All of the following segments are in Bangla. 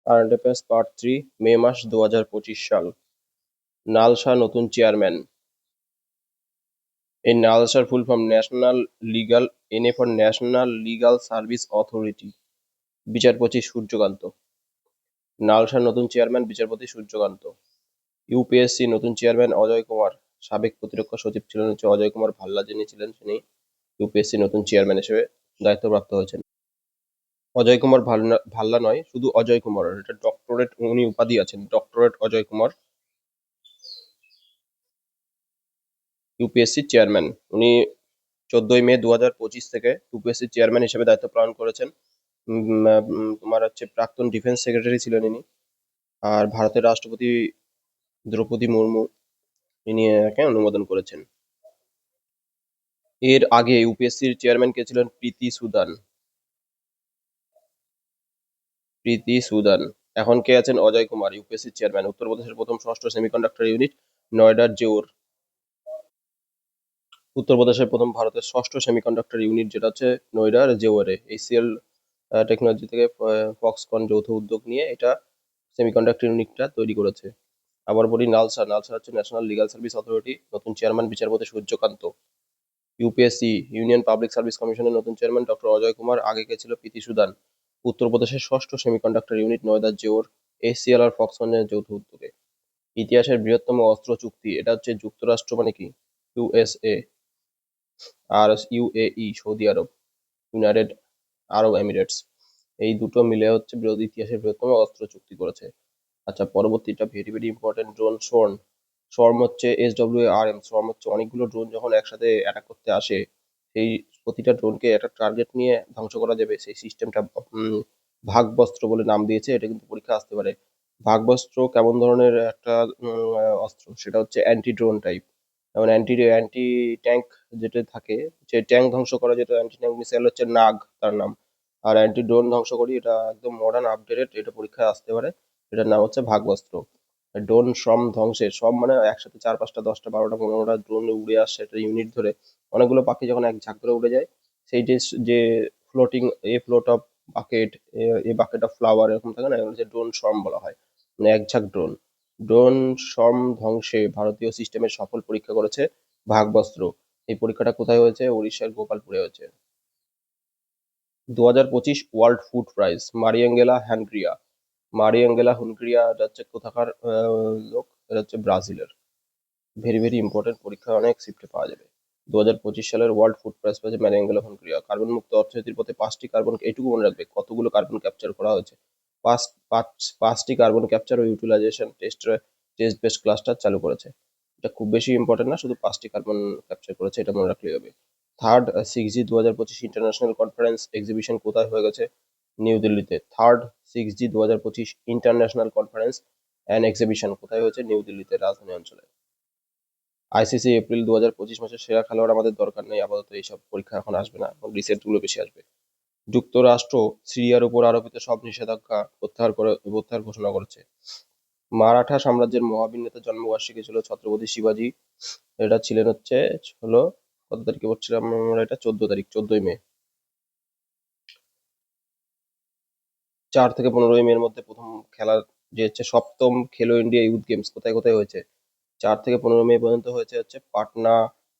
কারেন্ট অ্যাফেয়ার্স পার্ট 3, মে মাস 2025 সাল। নালসা নতুন চেয়ারম্যান। এই নালসার full form National Legal for National Legal service Authority. বিচারপতি সূর্যকান্ত। নালসার নতুন চেয়ারম্যান বিচারপতি সূর্যকান্ত। ইউপিএসসি নতুন চেয়ারম্যান অজয় কুমার। সাবেক প্রতিরক্ষা সচিব ছিলেন হচ্ছে অজয় কুমার ভাল্লা, যিনি ছিলেন তিনি ইউপিএসসি নতুন চেয়ারম্যান হিসেবে দায়িত্বপ্রাপ্ত হয়েছেন। অজয় কুমার ভাল্লা নয়, শুধু অজয় কুমার, এটা ডক্টরেট উনি উপাধি আছেন, doctorate Ajay Kumar UPSC chairman. উনি 14ই মে 2025 থেকে ইউপিএসসি চেয়ারম্যান হিসেবে দায়িত্ব পালন করেছেন। তোমার হচ্ছে প্রাক্তন ডিফেন্স সেক্রেটারি ছিলেন ইনি। আর ভারতের রাষ্ট্রপতি দ্রৌপদী মুর্মু ইনি একে অনুমোদন করেছেন। এর আগে ইউপিএসসির চেয়ারম্যান কে ছিলেন? প্রীতি সুদান। প্রীতি সুদান। এখন কে আছেন? অজয় কুমার, ইউপিএসসির চেয়ারম্যান। উত্তরপ্রদেশের প্রথম ষষ্ঠ সেমিকন্ডাক্টর ইউনিট নয়ডার জেওর। উত্তরপ্রদেশের প্রথম ভারতের ষষ্ঠ সেমিকন্ডাক্টর ইউনিট যেটা হচ্ছে নয়ডার জেওরে। এইচসিএল টেকনোলজি থেকে ফক্সকন যৌথ উদ্যোগ নিয়ে এটা সেমিকন্ডাক্টর ইউনিটটা তৈরি করেছে। আবার বলি নালসা। নালসা হচ্ছে ন্যাশনাল লিগাল সার্ভিস অথরিটি, নতুন চেয়ারম্যান বিচারপতি Suryakant. UPSC Union Public Service কমিশনের নতুন চেয়ারম্যান ডক্টর অজয় কুমার, আগে কে ছিল প্রীতি সুদান। উত্তরপ্রদেশের ষষ্ঠ সেমিকন্ডাক্টর ইউনিট নয়দা জেওর, এইচসিএল আর ফক্সকনের যৌথ উদ্যোগে। ইতিহাসের বৃহত্তম অস্ত্র চুক্তি, এটা হচ্ছে যুক্তরাষ্ট্র মানে কি ইউএসএ, আর ইউএই সৌদি আরব, ইউনাইটেড আরব এমিরেটস, এই দুটো মিলে হচ্ছে ইতিহাসের বৃহত্তম অস্ত্র চুক্তি করেছে। আচ্ছা, পরবর্তীটা ভেরি ভেরি ইম্পর্টেন্ট, ড্রোন সোর্ম। সোর্ম হচ্ছে SWARM। সোর্ম হচ্ছে অনেকগুলো ড্রোন যখন একসাথে অ্যাটাক করতে আসে, সেই প্রতিটা ড্রোনকে একটা টার্গেট নিয়ে ধ্বংস করা যাবে, সেই সিস্টেমটা ভাগবস্ত্র বলে নাম দিয়েছে। এটা কিন্তু পরীক্ষা আসতে পারে। ভাগবস্ত্র কেমন ধরনের একটা অস্ত্র? সেটা হচ্ছে অ্যান্টি ড্রোন টাইপ। যেমন অ্যান্টি অ্যান্টি ট্যাঙ্ক যেটা থাকে, যে ট্যাঙ্ক ধ্বংস করা, যেটা অ্যান্টি ট্যাঙ্ক মিসাইল হচ্ছে নাগ তার নাম। আর অ্যান্টি ড্রোন ধ্বংস করি, এটা একদম মডার্ন আপডেটেড, এটা পরীক্ষায় আসতে পারে। এটার নাম হচ্ছে ভাগবস্ত্র। ড্রোন সম ধ্বংসের, সব মানে একসাথে 4-5টা 10টা 12টা 15টা ড্রোন উড়ে আসছে একটা ইউনিট ধরে। অনেকগুলো পাখি যখন এক ঝাঁক ধরে উড়ে যায়, সেই যে floating, float of bucket, a bucket of flower, এরকম থাকে না, এগুলো ড্রোন সর্ম বলা হয়। মানে এক ঝাঁক ড্রোন। ড্রোন সর্ম ধ্বংসে ভারতীয় সিস্টেমের সফল পরীক্ষা করেছে ভাগবস্ত্র। এই পরীক্ষাটা কোথায় হয়েছে? উড়িষ্যার গোপালপুরে হয়েছে। 2025 ওয়ার্ল্ড ফুড প্রাইজ, মারিয়াঙ্গেলা হ্যানগ্রিয়া। মারিয়াঙ্গেলা হুনগ্রিয়া, এটা হচ্ছে কোথাকার লোক? এটা হচ্ছে ব্রাজিলের। ভেরি ভেরি ইম্পর্টেন্ট, পরীক্ষা অনেক শিফটে পাওয়া যাবে। 2025 সালের ওয়ার্ল্ড ফুড প্রাইজ পেয়েছে মারিয়াঙ্গেলা হুনগ্রিয়া। কার্বন মুক্ত অর্থনীতির পথে 5টি কার্বন, এইটুকু মনে রাখবে কতগুলো কার্বন ক্যাপচার করা হয়েছে। পাঁচটি কার্বন ক্যাপচার ও ইউটিলাইজেশন টেস্ট বেসড ক্লাস্টার চালু করেছে। এটা খুব বেশি ইম্পর্টেন্ট না, শুধু 5টি কার্বন ক্যাপচার করেছে, এটা মনে রাখলেই হবে। Third 6G 2025 International conference exhibition কোথায় হয়ে গেছে? নিউ দিল্লিতে। Third 6G 2025 International conference and exhibition কোথায় হয়েছে? নিউ দিল্লিতে, রাজধানী অঞ্চলে। আইসিসি এপ্রিল 2025 মাসের সেরা খেলোয়াড় আমাদের দরকার নেই, আপাতত এইসব পরীক্ষা এখন আসবে না, এখন রিসেন্টগুলো বেশি আসবে। যুক্তরাষ্ট্র সিরিয়ার উপর আরোপিত সব নিষেধাজ্ঞা প্রত্যাহার ঘোষণা করেছে। মারাঠা সাম্রাজ্যের মহাবীর নেতার জন্মবার্ষিকী ছিল ছত্রপতি শিবাজি। এটা ছিলেন হচ্ছে, হলো কত তারিখে পড়ছিলাম আমরা? এটা 14 তারিখ, 14ই মে। 4 থেকে 15ই মের মধ্যে প্রথম খেলা, যে হচ্ছে সপ্তম খেলো ইন্ডিয়া ইউথ গেমস, কোথায় কোথায় হয়েছে? 4 থেকে 15 মে পর্যন্ত হয়েছে হচ্ছে পাটনা,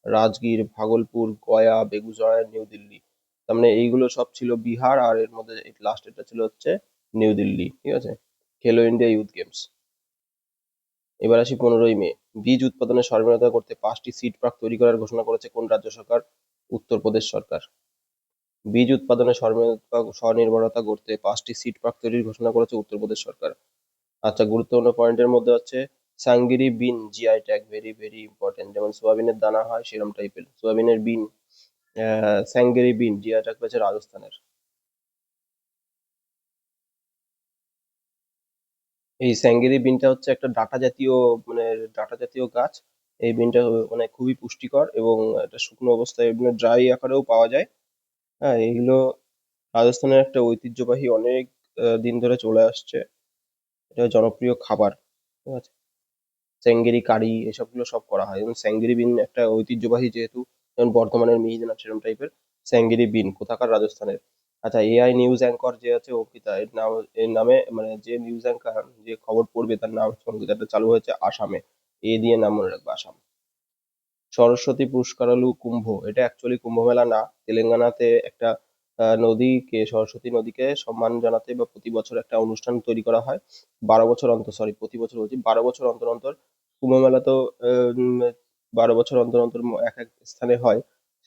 রাজগীর, ভাগলপুর, গয়া, বেগুসরাই, নিউ দিল্লি। তার মানে এইগুলো সব ছিল বিহার, আর এর মধ্যে লাস্ট এটা ছিল হচ্ছে নিউ দিল্লি। ঠিক আছে, খেলো ইন্ডিয়া ইউথ গেমস। এবার আসি 15ই মে। বীজ উৎপাদনে স্বনির্ভরতা করতে 5টি সিড পার্ক তৈরি করার ঘোষণা করেছে কোন রাজ্য সরকার? উত্তরপ্রদেশ সরকার। বীজ উৎপাদনে স্বনির্ভরতা করতে 5টি সিড পার্ক তৈরির ঘোষণা করেছে উত্তরপ্রদেশ সরকার। আচ্ছা, গুরুত্বপূর্ণ পয়েন্টের মধ্যে হচ্ছে Sangri bean GI tag, very very important. যেমন সোয়াবিনের দানা হয় সেরকম টাইপের সোয়াবিনের বিন, স্যাঙ্গেরি বিন জিআই ট্যাগ পেয়েছে রাজস্থানের। এই স্যাঙ্গেরি বিনটা হচ্ছে একটা ডাঁটা জাতীয়, মানে ডাঁটা জাতীয় গাছ। এই বিনটা মানে খুবই পুষ্টিকর, এবং এটা শুকনো অবস্থায় মানে ড্রাই আকারেও পাওয়া যায়। হ্যাঁ, এইগুলো রাজস্থানের একটা ঐতিহ্যবাহী, অনেক দিন ধরে চলে আসছে, এটা জনপ্রিয় খাবার। ঠিক আছে, স্যাঙ্গেরি কারি এসবগুলো সব করা হয়, এবং স্যাঙ্গেরি বিন একটা ঐতিহ্যবাহী, যেহেতু যেমন বর্ধমানের মিহিদানা সেরকম টাইপের। স্যাঙ্গেরি বিন কোথাকার? রাজস্থানের। আচ্ছা, এআই নিউজ অ্যাঙ্কর যে আছে অঙ্কিতা, এর নামে মানে যে নিউজ অ্যাঙ্কর যে খবর পড়বে তার নাম হচ্ছে অঙ্কিতা। এটা চালু হয়েছে আসামে। এ দিয়ে নাম মনে রাখবে, আসাম। সরস্বতী পুষ্করালু কুম্ভ, এটা অ্যাকচুয়ালি কুম্ভ মেলা না। তেলেঙ্গানাতে একটা নদীকে, সরস্বতী নদীকে সম্মান জানাতে বা প্রতি বছর একটা অনুষ্ঠান তৈরি করা হয়। 12 বছর অন্তর, সরি প্রতি বছর বলছি, 12 বছর অন্তর অন্তর। কুম্ভ মেলা তো 12 বছর অন্তর অন্তর এক এক স্থানে হয়।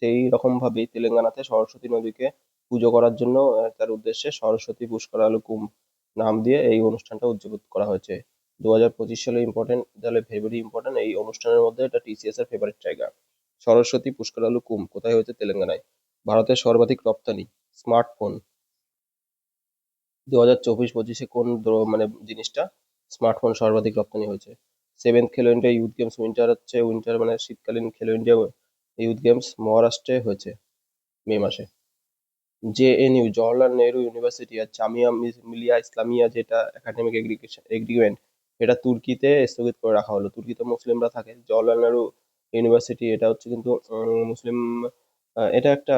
সেই রকম ভাবেই তেলেঙ্গানাতে সরস্বতী নদীকে পুজো করার জন্য তার উদ্দেশ্যে সরস্বতী পুষ্করালু কুম্ভ নাম দিয়ে এই অনুষ্ঠানটা উদযাপন করা হয়েছে। 2025 সালে ইম্পর্টেন্ট, তাহলে ভেরি ইম্পর্টেন্ট। এই অনুষ্ঠানের মধ্যে এটা টিসিএস এর ফেভারিট জায়গা। সরস্বতী পুষ্করালু কুম্ভ কোথায় হয়েছে? তেলেঙ্গানায়। ভারতের সর্বাধিক রপ্তানি স্মার্টফোন 2024-25 কোন মানে জিনিসটা স্মার্টফোন সর্বাধিক রপ্তানি হয়েছে? 7th খেলো ইন্ডিয়া ইউথ গেমস উইন্টার, হচ্ছে উইন্টার মানে শীতকালীন খেলো ইন্ডিয়া ইউথ গেমস মহারাষ্ট্রে হয়েছে মে মাসে। জেএনইউ জওহরলাল নেহরু ইউনিভার্সিটি আর জামিয়া মিলিয়া ইসলামিয়া, যেটা একাডেমিক এগ্রিমেন্ট, এটা তুর্কিতে স্থগিত করে রাখা হলো। তুর্কিতে মুসলিমরা থাকে। জওহরলাল নেহরু ইউনিভার্সিটি এটা হচ্ছে কিন্তু মুসলিম, এটা একটা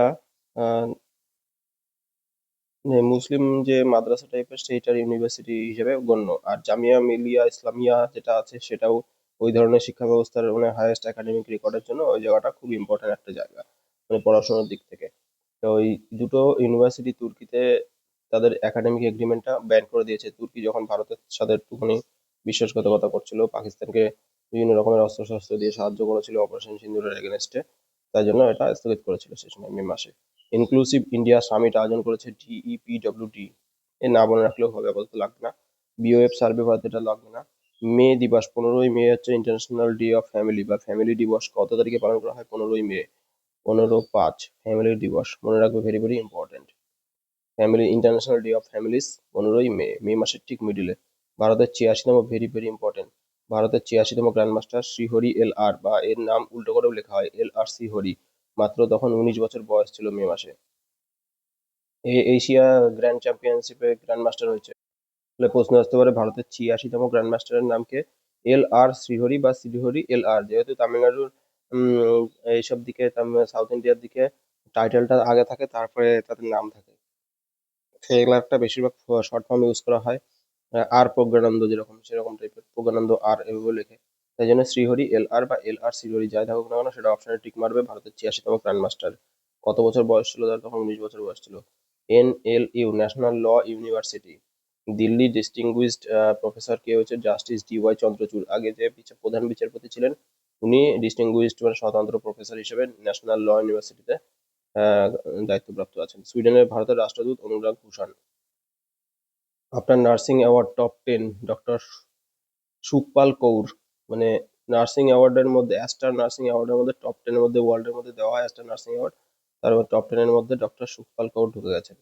আহ, মুসলিম যে মাদ্রাসা টাইপের সেইটার ইউনিভার্সিটি হিসেবে গণ্য। আর জামিয়া মিলিয়া ইসলামিয়া যেটা আছে সেটাও ওই ধরনের শিক্ষা ব্যবস্থার মানে হাইয়েস্ট একাডেমিক রেকর্ডের জন্য ওই জায়গাটা খুব ইম্পর্টেন্ট একটা জায়গা, মানে পড়াশোনার দিক থেকে। তো ওই দুটো ইউনিভার্সিটি তুর্কিতে তাদের একাডেমিক এগ্রিমেন্টটা ব্যান করে দিয়েছে। তুর্কি যখন ভারতের সাথে একটুখানি বিশ্বাসঘাতকতা করছিল, পাকিস্তানকে বিভিন্ন রকমের অস্ত্রশস্ত্র দিয়ে সাহায্য করেছিল অপারেশন সিন্দুরের এগেনস্টে, তাই জন্য এটা স্থগিত করেছিল সে সময় মে মাসে। ইনক্লুসিভ ইন্ডিয়া সামিট আয়োজন করেছে ডিইপিডব্লিউডি, এর না মনে রাখলেও হবে, আপাতত লাগবে না। বিওএফ সার্ভে ভারত, এটা লাগবে না। মে দিবস 15ই মে হচ্ছে ইন্টারন্যাশনাল ডে অফ ফ্যামিলি বা ফ্যামিলি দিবস। কত তারিখে পালন করা হয়? 15ই মে। 15/5 ফ্যামিলি দিবস মনে রাখবে, very important. Family international day of families 15ই মে, মে মাসের ঠিক মিডিলে। ভারতের 86তম, ভেরি ইম্পর্টেন্ট, ভারতের 86তম গ্র্যান্ডমাস্টার শ্রীহরি এল আর, বা এর নাম উল্টো করেও লেখা হয় এল আর শ্রীহরি, মাত্র তখন 19 বছর বয়স ছিল মে মাসে। এশিয়া গ্র্যান্ড চ্যাম্পিয়নশিপে গ্র্যান্ড মাস্টার হয়েছে। তাহলে প্রশ্ন আসতে পারে ভারতের 86তম গ্র্যান্ড মাস্টারের নাম কে? এল আর শ্রীহরি বা শ্রীহরি এল আর। যেহেতু তামিলনাড়ুর এইসব দিকে, সাউথ ইন্ডিয়ার দিকে টাইটেলটা আগে থাকে, তারপরে তাদের নাম থাকে। সেগুলো বেশিরভাগ শর্ট ফর্ম ইউজ করা হয়। আর প্রজ্ঞানন্দ যেরকম, সেরকম টাইপের প্রজ্ঞানন্দ আর এভাবে লেখে। তাই জন্য শ্রীহরি এল আর বা এল আর শ্রীহরি যাই থাকুক না কেন, সেটা অপশনে টিক মারবে। ভারতের 86তম গ্র্যান্ড মাস্টার। কত বছর বয়স ছিল তার? তখন 19 বছর বয়স ছিল। NLU National Law University, Delhi distinguished professor কে হচ্ছে? Justice DY Chandrachud. আগে যে প্রধান বিচারপতি ছিলেন উনি ডিস্টিংগুইশড মানে স্বতন্ত্র প্রফেসর হিসেবে ন্যাশনাল ল ইউনিভার্সিটিতে আহ, দায়িত্বপ্রাপ্ত আছেন। সুইডেনের ভারতের রাষ্ট্রদূত অনুরাগ ভূষণ। আপনার nursing award top 10, doctor Sukhpal Kaur, মানে নার্সিং অ্যাওয়ার্ডের মধ্যে, অ্যাস্টার নার্সিং অ্যাওয়ার্ডের মধ্যে টপ 10-এর মধ্যে ওয়ার্ল্ডের মধ্যে দেওয়া হয় অ্যাস্টার নার্সিং অ্যাওয়ার্ড, তার মধ্যে টপ 10-এর মধ্যে ডক্টর সুখপাল কৌর ঢুকে গেছেন।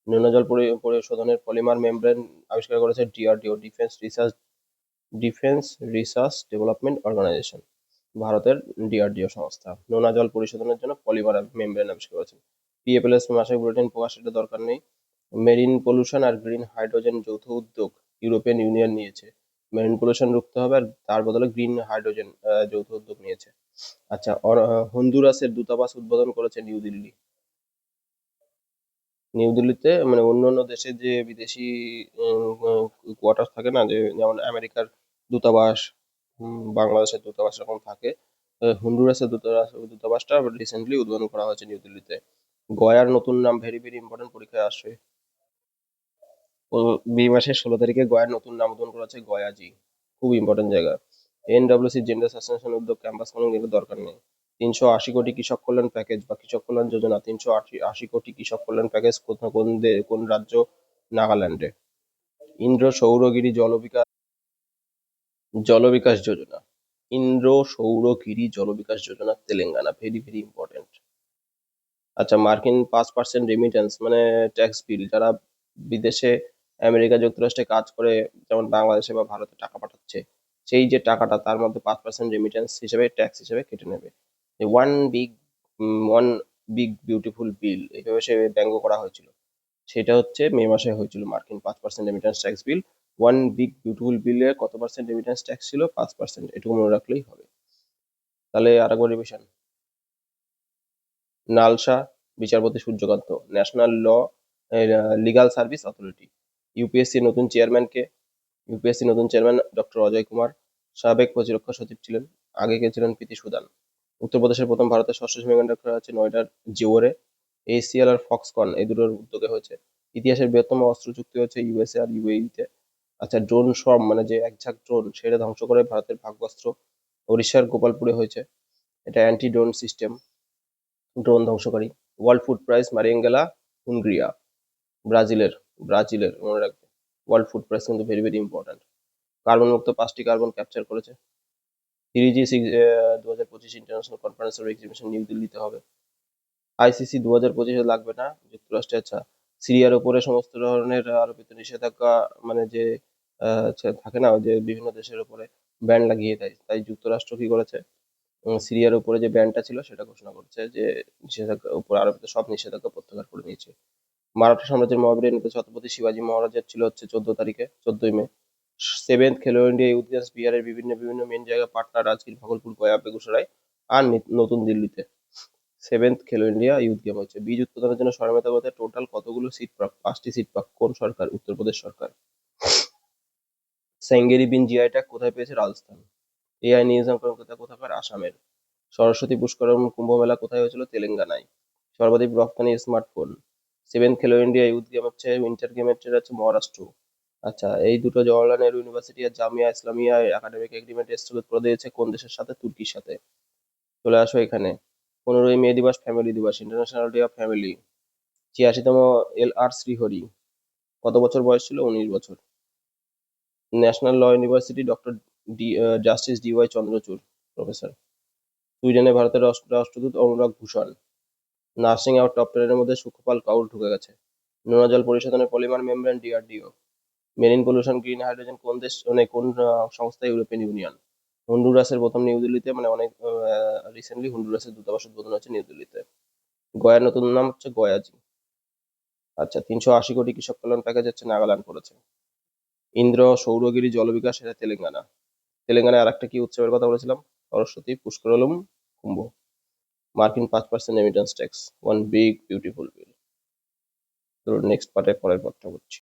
নিম্নজল পরিশোধনের পলিমার মেমব্রেন আবিষ্কার করেছে DRDO, defence research development organisation, ভারতের ডিআরডিও সংস্থা। নোনা জল পরিশোধনের জন্য পলিমার মেমব্রেন আবিষ্কার করেছেন। পিএপএলএস মাসিক বুলেটিন প্রকাশ, এটা দরকার নেই। মেরিন পলিউশন আর গ্রিন হাইড্রোজেন যৌথ উদ্যোগ ইউরোপিয়ান ইউনিয়ন নিয়েছে। মেরিন পলিউশন রুখতে হবে আর তার বদলে গ্রিন হাইড্রোজেন যৌথ উদ্যোগ নিয়েছে। আচ্ছা, হন্ডুরাসের দূতাবাস উদ্বোধন করেছে নিউ দিল্লি। নিউ দিল্লিতে মানে অন্য অন্য দেশের যে বিদেশি কোয়ার্টার থাকে না, যে যেমন আমেরিকার দূতাবাস, বাংলাদেশের দূতাবাস এরকম থাকে। হন্ডুরাসের দূতাবাসটা রিসেন্টলি উদ্বোধন করা হয়েছে নিউ দিল্লিতে। গয়ার নতুন নাম, ভেরি ইম্পর্টেন্ট, পরীক্ষায় আসবে। ও মে মাসের 16 তারিখে গয়ার নতুন নাম উদ্বোধন করা হচ্ছে, গয়াজি। খুব ইম্পর্টেন্ট জায়গা। এনডব্লিউসি জেন্ডার সাসপেনশন উদ্যোগ ক্যাম্পাস খনন, এগুলো দরকার নেই। 380 কোটি কৃষক কল্যাণ প্যাকেজ বা কৃষক কল্যাণ যোজনা, 380 কোটি কৃষক কল্যাণ প্যাকেজ কোন রাজ্য? নাগাল্যান্ডে। ইন্দ্র সৌরগিরি জলবিকাশ যোজনা, ইন্দ্র সৌরগিরি জলবিকাশ যোজনা তেলেঙ্গানা, ভেরি ইম্পর্টেন্ট। আচ্ছা, মার্কিন 5% রেমিটেন্স মানে ট্যাক্স বিল, যারা বিদেশে আমেরিকা যুক্তরাষ্ট্রে কাজ করে, যেমন বাংলাদেশে বা ভারতে টাকা পাঠাচ্ছে, সেই যে টাকাটা তার মধ্যে 5% রেমিটেন্স হিসেবে, ট্যাক্স হিসেবে কেটে নেবে। ওয়ান বিগ বিউটিফুল বিল, এইভাবে সে ব্যঙ্গ করা হয়েছিল। সেটা হচ্ছে মে মাসে হয়েছিল, মার্কিন 5% রেমিটেন্স ট্যাক্স বিল। ওয়ান বিগ বিউটিফুল বিলে কত পার্সেন্ট রেমিটেন্স ট্যাক্স ছিল? 5%, এটুকু মনে রাখলেই হবে। তাহলে আরেকবার রিভিশন। নালসা বিচারপতি সূর্যকান্ত, ন্যাশনাল ল লিগাল সার্ভিস অথরিটি। ইউপিএসসি নতুন চেয়ারম্যানকে ইউপিএসসি নতুন চেয়ারম্যান ডক্টর অজয় কুমার, সাবেক প্রতিরক্ষা সচিব ছিলেন, আগে কে ছিলেন প্রীতি সুদান। উত্তরপ্রদেশের প্রথম ভারতের ষষ্ঠ সেমিকন্ডাক্টর আছে নয়ডার জিওরে। এসিএল আর ফক্সকন এই দুটোর উদ্যোগে হয়েছে। ইতিহাসের বৃহত্তম অস্ত্র চুক্তি হচ্ছে ইউএসএ আর ইউএই তে। আচ্ছা, ড্রোন শর্ম মানে যে একঝাঁক ড্রোন সেটা ধ্বংস করে ভারতের ভাগ্যাস্ত্র ওড়িশার গোপালপুরে হয়েছে। এটা অ্যান্টি ড্রোন সিস্টেম, ড্রোন ধ্বংসকারী। World Food Prize Mariangela Hungria, ব্রাজিলের ব্রাজিলের মনে রাখবে। ওয়ার্ল্ড ফুড প্রাইস কিন্তু ভেরি ভেরি ইম্পর্ট্যান্ট। কার্বন মুক্ত 5টি কার্বন ক্যাপচার করেছে। 2025 International Conference of Exhibition New দিল্লিতে হবে। আইসিসি 2025 লাগবে না যুক্তরাষ্ট্রে। আচ্ছা, সিরিয়ার উপরে সমস্ত ধরনের আরোপিত নিষেধাজ্ঞা মানে যে থাকে না, যে বিভিন্ন দেশের উপরে ব্যান লাগিয়ে দেয়, তাই যুক্তরাষ্ট্র কি করেছে, সিরিয়ার উপরে যে ব্যানটা ছিল সেটা ঘোষণা করেছে, যে নিষেধাজ্ঞা উপর আরোপিত সব নিষেধাজ্ঞা প্রত্যাহার করে নিয়েছে। মারাঠা সাম্রাজ্যের মহাবীর নেতা ছত্রপতি শিবাজী মহারাজের ছিল হচ্ছে 14ই মে। সেভেন্থ খেলো ইন্ডিয়া ইউথ গেমস বিহারের বিভিন্ন বিভিন্ন মেন জায়গা পাটনা, রাজগীর, ভাগলপুর, গয়া, বেগুসরাই আর নতুন দিল্লিতে। সেভেন্থ খেলো ইন্ডিয়া ইউথ গেম হচ্ছে। বীজ উৎপাদনের জন্য সরমেতাবাদে টোটাল কতগুলো সিট পাক? 5টি সিট পাক। কোন সরকার? উত্তরপ্রদেশ সরকার। সেঙ্গেরি বিন জিআই ট্যাগ কোথায় পেয়েছে? রাজস্থান। এআই নিউজিয়াম কলকাতা কোথাকার? আসামের। সরস্বতী পুষ্করম কুম্ভ মেলা কোথায় হয়েছিল? তেলেঙ্গানায়। সর্বাধিক রপ্তানি স্মার্টফোন। সেভেন্থ খেলো ইন্ডিয়া ইউথ গেম হচ্ছে উইন্টার গেমের হচ্ছে মহারাষ্ট্র। আচ্ছা, এই দুটো জওহরলাল নেহরু ইউনিভার্সিটি আর জামিয়া ইসলামিয়া একাডেমিক এগ্রিমেন্ট স্থগিত করে দিয়েছে কোন দেশের সাথে? তুর্কির সাথে। চলে আসো এখানে। 15ই মে দিবস ফ্যামিলি দিবস, ইন্টারন্যাশনাল ডে অফ ফ্যামিলি। 86তম এল আর শ্রীহরি কত বছর বয়স ছিল? 19 বছর। National Law University doctor justice DY Chandrachud professor. সুইডেনে ভারতের রাষ্ট্রদূত Anurag Bhushan. Nursing out top 10-এর মধ্যে সুখপাল কাউল ঢুকে গেছে। নোনা জল পরিশোধনের polymer membrane DRDO. Marine pollution green hydrogen কোন দেশ মানে কোন সংস্থা? European union. হন্ডুরাসের প্রথম নিউ দিল্লিতে মানে অনেক রিসেন্টলি হন্ডুরাসের দূতাবাস উদ্বোধন হচ্ছে নিউ দিল্লিতে। গয়ার নতুন নাম হচ্ছে গয়াজি। আচ্ছা, 380 কোটি কৃষক কল্যাণ প্যাকেজ হচ্ছে নাগাল্যান্ড করেছে। ইন্দ্র সৌরগিরি জলবিকাশ এটা তেলেঙ্গানা। তেলেঙ্গানায় আরেকটা কি উৎসবের কথা বলেছিলাম? সরস্বতী পুষ্করলম কুম্ভ। মার্কিন 5% remittance tax, one big beautiful bill. তো নেক্সট পার্টে পরের পার্টটা হচ্ছে